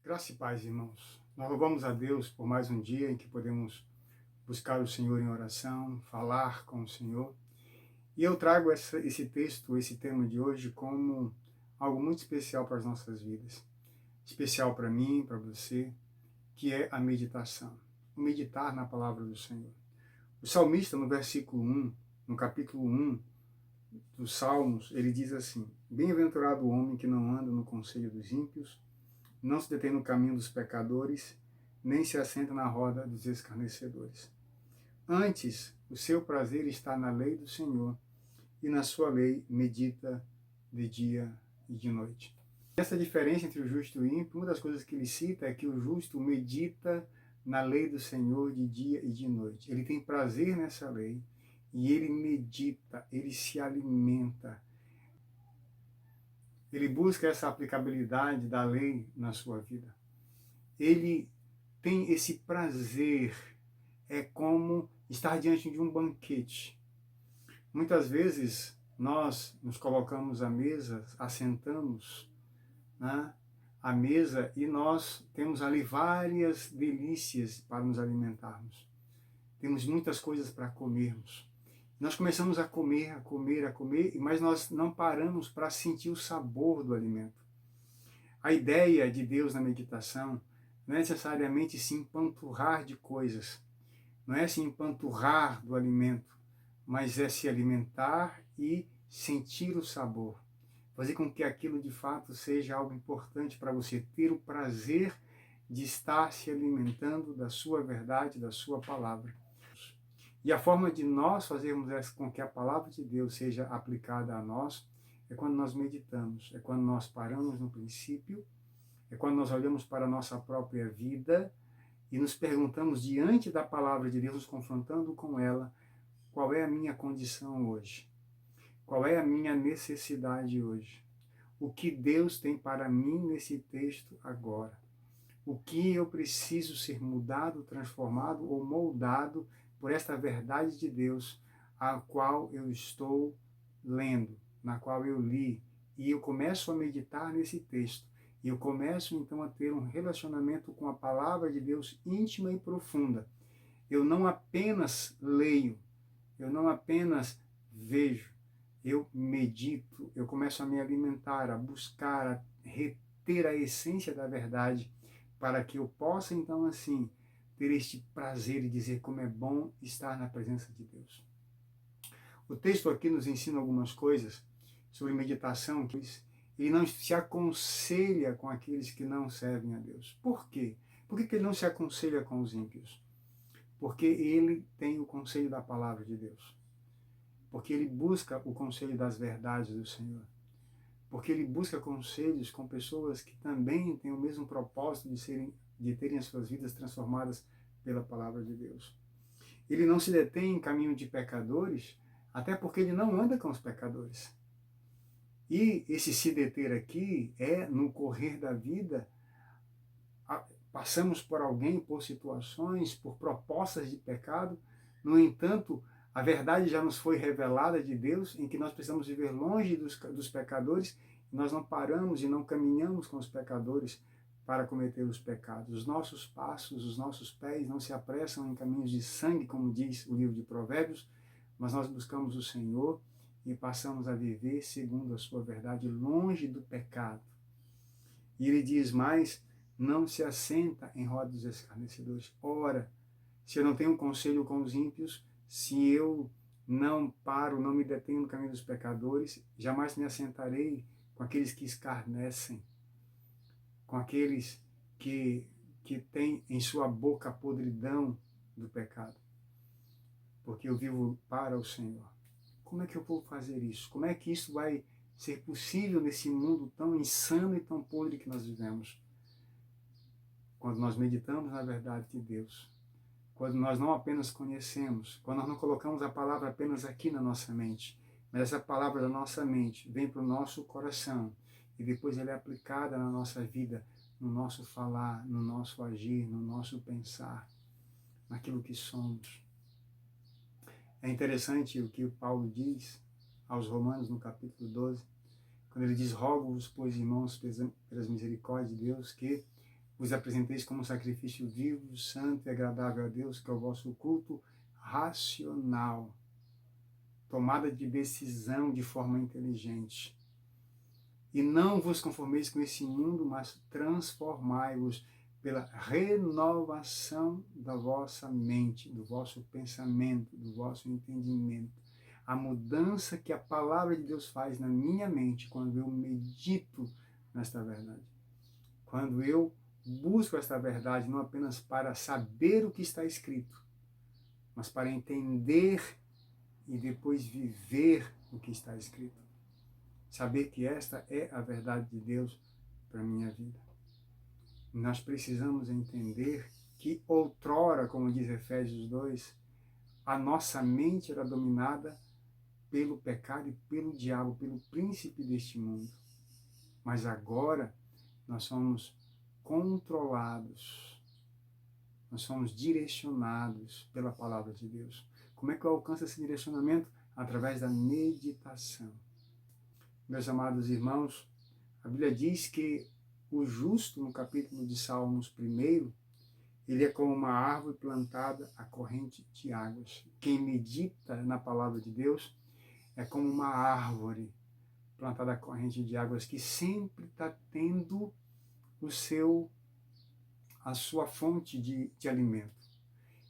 Graça e paz, irmãos. Nós louvamos a Deus por mais um dia em que podemos buscar o Senhor em oração, falar com o Senhor. E eu trago esse texto, esse tema de hoje, como algo muito especial para as nossas vidas. Especial para mim, para você, que é a meditação. O meditar na palavra do Senhor. O salmista, no versículo 1, no capítulo 1 dos Salmos, ele diz assim: Bem-aventurado o homem que não anda no conselho dos ímpios, não se detém no caminho dos pecadores, nem se assenta na roda dos escarnecedores. Antes, o seu prazer está na lei do Senhor, e na sua lei medita de dia e de noite. Essa diferença entre o justo e o ímpio, uma das coisas que ele cita é que o justo medita na lei do Senhor de dia e de noite. Ele tem prazer nessa lei, e ele medita, ele se alimenta. Ele busca essa aplicabilidade da lei na sua vida. Ele tem esse prazer, é como estar diante de um banquete. Muitas vezes nós nos colocamos à mesa, assentamos, né, à mesa e nós temos ali várias delícias para nos alimentarmos. Temos muitas coisas para comermos. Nós começamos a comer, a comer, a comer, mas nós não paramos para sentir o sabor do alimento. A ideia de Deus na meditação não é necessariamente se empanturrar de coisas, não é se empanturrar do alimento, mas é se alimentar e sentir o sabor. Fazer com que aquilo de fato seja algo importante para você, ter o prazer de estar se alimentando da sua verdade, da sua palavra. E a forma de nós fazermos com que a palavra de Deus seja aplicada a nós é quando nós meditamos, é quando nós paramos no princípio, é quando nós olhamos para a nossa própria vida e nos perguntamos diante da palavra de Deus, nos confrontando com ela, qual é a minha condição hoje? Qual é a minha necessidade hoje? O que Deus tem para mim nesse texto agora? O que eu preciso ser mudado, transformado ou moldado por esta verdade de Deus, a qual eu estou lendo, na qual eu li, e eu começo a meditar nesse texto. E eu começo então a ter um relacionamento com a palavra de Deus íntima e profunda. Eu não apenas leio, eu não apenas vejo, eu medito, eu começo a me alimentar, a buscar, a reter a essência da verdade, para que eu possa então assim ter este prazer e dizer como é bom estar na presença de Deus. O texto aqui nos ensina algumas coisas sobre meditação, que ele não se aconselha com aqueles que não servem a Deus. Por quê? Por que ele não se aconselha com os ímpios? Porque ele tem o conselho da palavra de Deus. Porque ele busca o conselho das verdades do Senhor. Porque ele busca conselhos com pessoas que também têm o mesmo propósito de terem as suas vidas transformadas pela palavra de Deus. Ele não se detém em caminho de pecadores, até porque ele não anda com os pecadores. E esse se deter aqui é no correr da vida, passamos por alguém, por situações, por propostas de pecado, no entanto, a verdade já nos foi revelada de Deus, em que nós precisamos viver longe dos pecadores, e nós não paramos e não caminhamos com os pecadores para cometer os pecados. Os nossos passos, os nossos pés não se apressam em caminhos de sangue, como diz o livro de Provérbios, mas nós buscamos o Senhor e passamos a viver segundo a sua verdade, longe do pecado. E ele diz mais, não se assenta em roda dos escarnecedores. Ora, se eu não tenho conselho com os ímpios, se eu não paro, não me detenho no caminho dos pecadores, jamais me assentarei com aqueles que escarnecem, com aqueles que têm em sua boca a podridão do pecado. Porque eu vivo para o Senhor. Como é que eu vou fazer isso? Como é que isso vai ser possível nesse mundo tão insano e tão podre que nós vivemos? Quando nós meditamos na verdade de Deus, quando nós não apenas conhecemos, quando nós não colocamos a palavra apenas aqui na nossa mente, mas essa palavra da nossa mente vem para o nosso coração e depois ela é aplicada na nossa vida, no nosso falar, no nosso agir, no nosso pensar, naquilo que somos. É interessante o que o Paulo diz aos Romanos no capítulo 12, quando ele diz, rogo-vos, pois, irmãos, pelas misericórdias de Deus, que vos apresenteis como sacrifício vivo, santo e agradável a Deus, que é o vosso culto racional, tomada de decisão de forma inteligente. E não vos conformeis com esse mundo, mas transformai-vos pela renovação da vossa mente, do vosso pensamento, do vosso entendimento. A mudança que a palavra de Deus faz na minha mente quando eu medito nesta verdade. Quando eu busco esta verdade não apenas para saber o que está escrito, mas para entender e depois viver o que está escrito. Saber que esta é a verdade de Deus para a minha vida. Nós precisamos entender que outrora, como diz Efésios 2, a nossa mente era dominada pelo pecado e pelo diabo, pelo príncipe deste mundo. Mas agora nós somos controlados, nós somos direcionados pela palavra de Deus. Como é que eu alcanço esse direcionamento? Através da meditação. Meus amados irmãos, a Bíblia diz que o justo, no capítulo de Salmos 1, ele é como uma árvore plantada à corrente de águas. Quem medita na palavra de Deus é como uma árvore plantada à corrente de águas que sempre está tendo a sua fonte de alimento,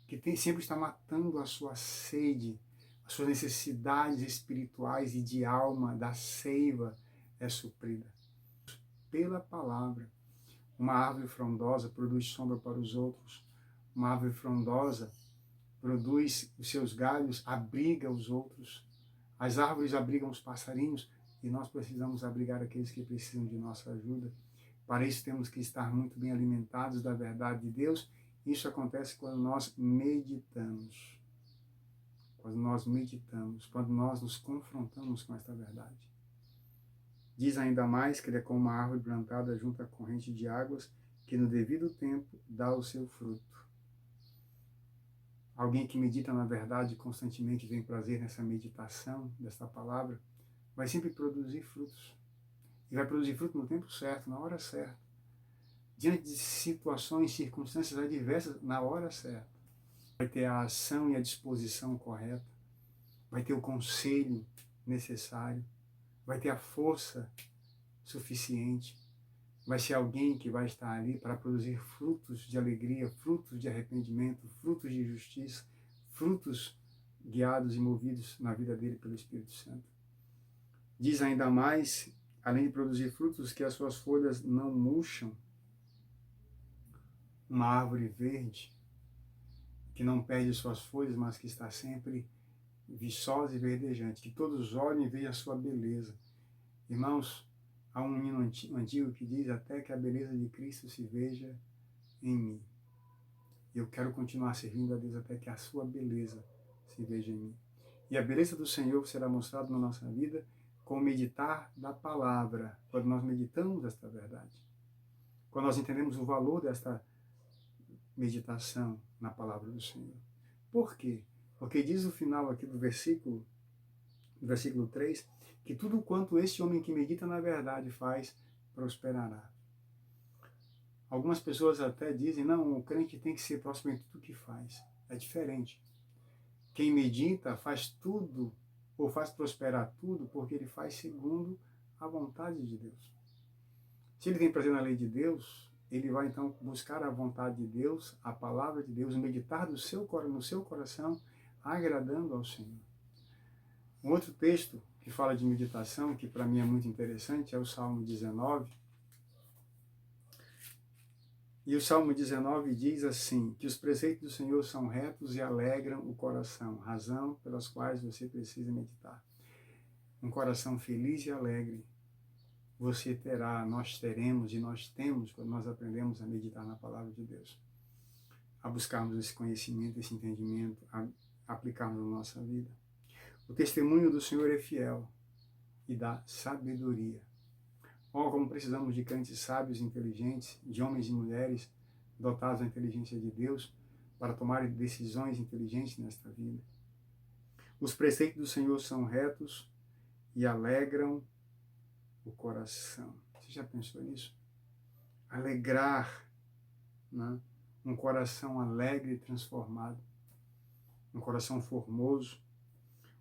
que sempre está matando a sua sede, as suas necessidades espirituais e de alma, da seiva, é suprida pela palavra. Uma árvore frondosa produz sombra para os outros. Uma árvore frondosa produz os seus galhos, abriga os outros. As árvores abrigam os passarinhos e nós precisamos abrigar aqueles que precisam de nossa ajuda. Para isso temos que estar muito bem alimentados da verdade de Deus. Isso acontece quando nós meditamos. Quando nós meditamos, quando nós nos confrontamos com esta verdade. Diz ainda mais que ele é como uma árvore plantada junto à corrente de águas, que no devido tempo dá o seu fruto. Alguém que medita na verdade constantemente, tem prazer nessa meditação desta palavra, vai sempre produzir frutos. E vai produzir fruto no tempo certo, na hora certa. Diante de situações, circunstâncias adversas, na hora certa. Vai ter a ação e a disposição correta. Vai ter o conselho necessário. Vai ter a força suficiente. Vai ser alguém que vai estar ali para produzir frutos de alegria, frutos de arrependimento, frutos de justiça, frutos guiados e movidos na vida dele pelo Espírito Santo. Diz ainda mais, além de produzir frutos, que as suas folhas não murcham. Uma árvore verde, que não perde suas folhas, mas que está sempre viçosa e verdejante, que todos olhem e vejam a sua beleza. Irmãos, há um hino antigo que diz: até que a beleza de Cristo se veja em mim. Eu quero continuar servindo a Deus até que a sua beleza se veja em mim. E a beleza do Senhor será mostrada na nossa vida com o meditar da palavra, quando nós meditamos esta verdade. Quando nós entendemos o valor desta meditação na palavra do Senhor. Por quê? Porque diz o final aqui do versículo 3, que tudo quanto este homem que medita na verdade faz, prosperará. Algumas pessoas até dizem, não, o crente tem que ser próximo em tudo que faz. É diferente. Quem medita faz tudo, ou faz prosperar tudo, porque ele faz segundo a vontade de Deus. Se ele tem prazer na lei de Deus, ele vai então buscar a vontade de Deus, a palavra de Deus, meditar no seu coração, agradando ao Senhor. Um outro texto que fala de meditação, que para mim é muito interessante, é o Salmo 19. E o Salmo 19 diz assim, que os preceitos do Senhor são retos e alegram o coração, razão pelas quais você precisa meditar. Um coração feliz e alegre você terá, nós teremos e nós temos quando nós aprendemos a meditar na palavra de Deus. A buscarmos esse conhecimento, esse entendimento, a aplicarmos na nossa vida. O testemunho do Senhor é fiel e dá sabedoria. Oh, como precisamos de crentes sábios e inteligentes, de homens e mulheres dotados da inteligência de Deus para tomar decisões inteligentes nesta vida. Os preceitos do Senhor são retos e alegram o coração. Você já pensou nisso? Alegrar né? Um coração alegre e transformado, um coração formoso.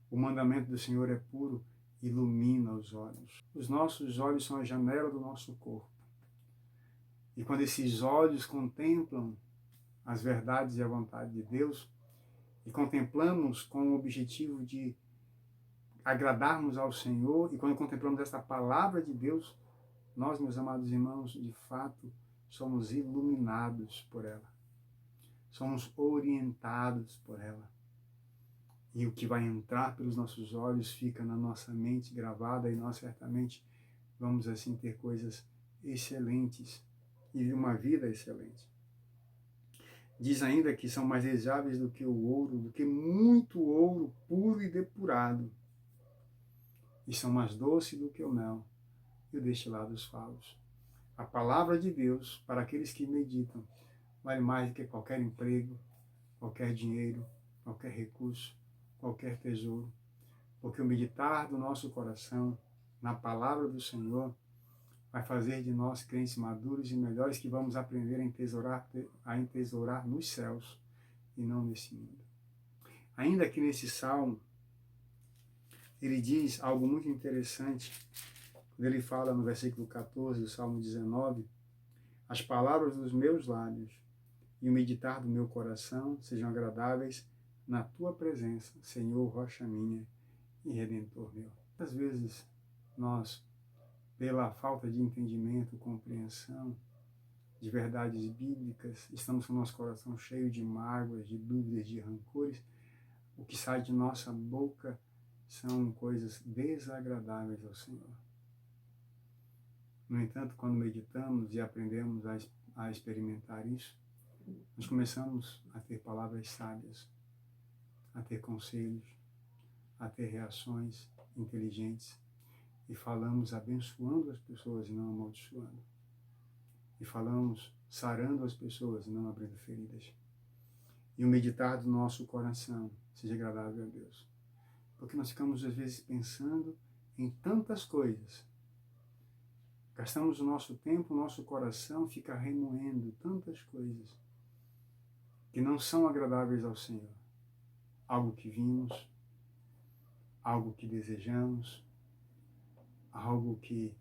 O mandamento do Senhor é puro, ilumina os olhos. Os nossos olhos são a janela do nosso corpo. E quando esses olhos contemplam as verdades e a vontade de Deus, e contemplamos com o objetivo de agradarmos ao Senhor, e quando contemplamos esta palavra de Deus, nós, meus amados irmãos, de fato, somos iluminados por ela. Somos orientados por ela. E o que vai entrar pelos nossos olhos fica na nossa mente gravada, e nós certamente vamos assim ter coisas excelentes e uma vida excelente. Diz ainda que são mais desejáveis do que o ouro, do que muito ouro puro e depurado. E são mais doces do que o mel e o destilado dos favos. A palavra de Deus, para aqueles que meditam, vale mais do que qualquer emprego, qualquer dinheiro, qualquer recurso, qualquer tesouro. Porque o meditar do nosso coração na palavra do Senhor vai fazer de nós crentes maduros e melhores que vamos aprender a entesourar nos céus e não nesse mundo. Ainda que nesse salmo, ele diz algo muito interessante, quando ele fala no versículo 14 do Salmo 19, as palavras dos meus lábios e o meditar do meu coração sejam agradáveis na tua presença, Senhor, rocha minha e redentor meu. Às vezes nós, pela falta de entendimento, compreensão de verdades bíblicas, estamos com o nosso coração cheio de mágoas, de dúvidas, de rancores. O que sai de nossa boca são coisas desagradáveis ao Senhor. No entanto, quando meditamos e aprendemos a experimentar isso, nós começamos a ter palavras sábias, a ter conselhos, a ter reações inteligentes, e falamos abençoando as pessoas e não amaldiçoando. E falamos sarando as pessoas e não abrindo feridas. E o meditar do nosso coração seja agradável a Deus. Porque nós ficamos às vezes pensando em tantas coisas. Gastamos o nosso tempo, o nosso coração fica remoendo tantas coisas que não são agradáveis ao Senhor. Algo que vimos, algo que desejamos, algo que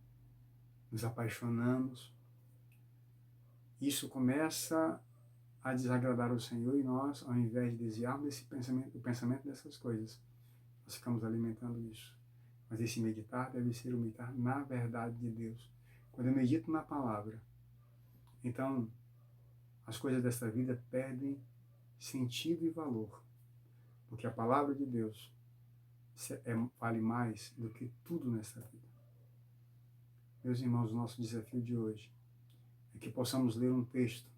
nos apaixonamos. Isso começa a desagradar ao Senhor e nós, ao invés de desviarmos o pensamento dessas coisas, nós ficamos alimentando isso. Mas esse meditar deve ser o meditar na verdade de Deus. Quando eu medito na palavra, então as coisas desta vida perdem sentido e valor, porque a palavra de Deus vale mais do que tudo nesta vida. Meus irmãos, o nosso desafio de hoje é que possamos ler um texto,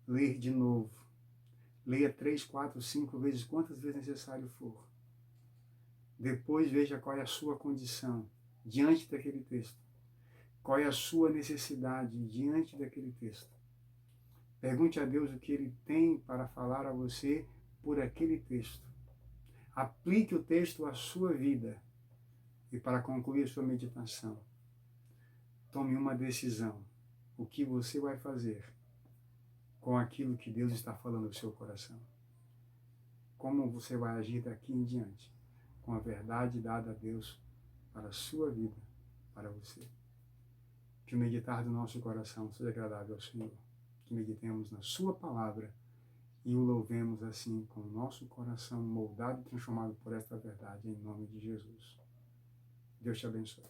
ler de novo, leia 3, 4, 5 vezes, quantas vezes necessário for. Depois veja qual é a sua condição diante daquele texto, qual é a sua necessidade diante daquele texto. Pergunte a Deus o que Ele tem para falar a você por aquele texto. Aplique o texto à sua vida. E para concluir a sua meditação, tome uma decisão. O que você vai fazer com aquilo que Deus está falando no seu coração? Como você vai agir daqui em diante com a verdade dada a Deus para a sua vida, para você? Que o meditar do nosso coração seja agradável ao Senhor. Que meditemos na sua palavra e o louvemos assim com o nosso coração moldado e transformado por esta verdade, em nome de Jesus. Deus te abençoe.